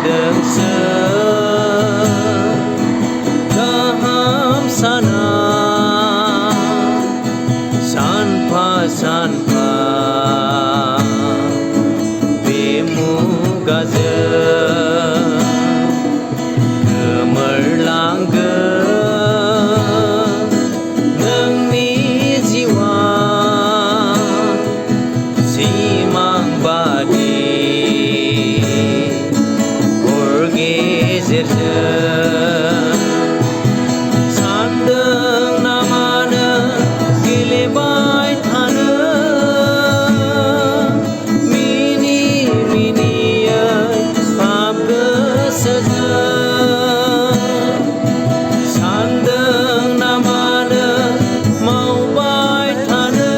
जोबलांदोंसो गाहाम साना सानफा सानफा बे मुगाजों गोमोरलांगोन नोंनि जिउआ सिमां बादि हर गेजेरजों सानदों नामानो गेलेबाय थानो मिनि मिनियै पाप गोसोजों सानदों नामानो मावबाय थानो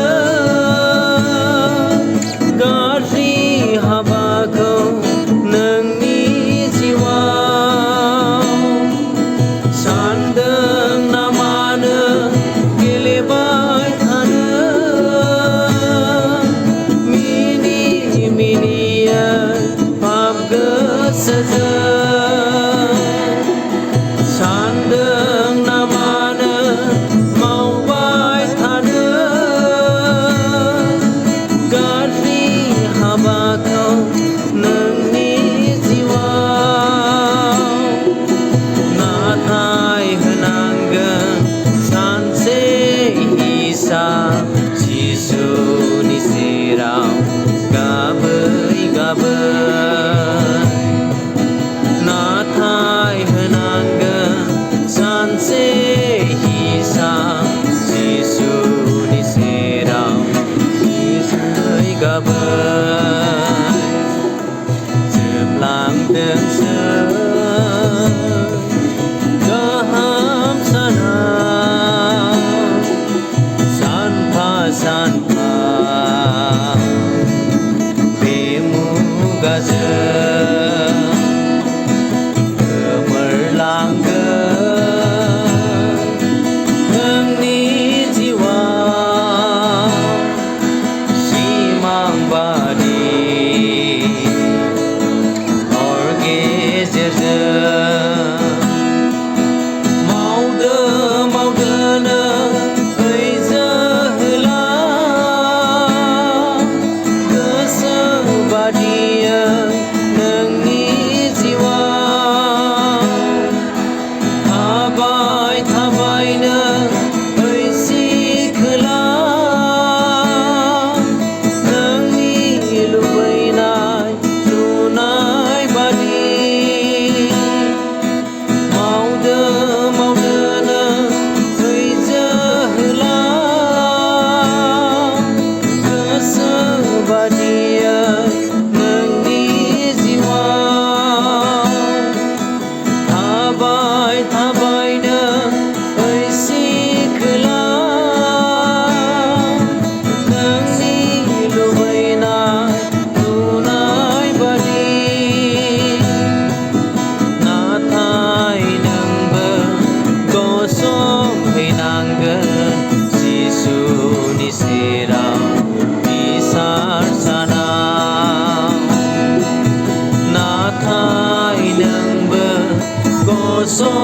गाज्रि हाबाखौ नोंनि जिउआव सानदों नामानो गेलेबाय थानो मिनि मिनियै पाप गोसोजों सानदों नामानो मावबाय थानो गाज्रि हाबाखौ नोंनि जिउआव नाथाय होनांगोन सानसे हिसाब जिसुनि सेराव गाबै गाबै नाथाय होनांगोन सानसे हिसाब जिसुनि सेराव गाबै गाबै जोबलांदोंसो गाहाम साना सानफा सानफा बे मुगाजों गोमोरलांगोन नोंनि जिउआ सिमां बादि हर गेजेरजों मावदो मावदोनो ओइ जोहोला गोसो बादियै नोंनि जिउआव थाबाय थाबायनो ओइ सिखोला नोंनि लुबैनाय लुनाय बादि मावदो मावदोनो ओइ जोहोला गोसो बादियै नोंनि जिउआव थाबाय थाबायनो ओइ सिखोला नोंनि लुबैनाय लुनाय बादि नाथाय नोंबो गसंहैनांगोन जिसुनि सेराव बिसार सानाव नाथाय नोंबो गसं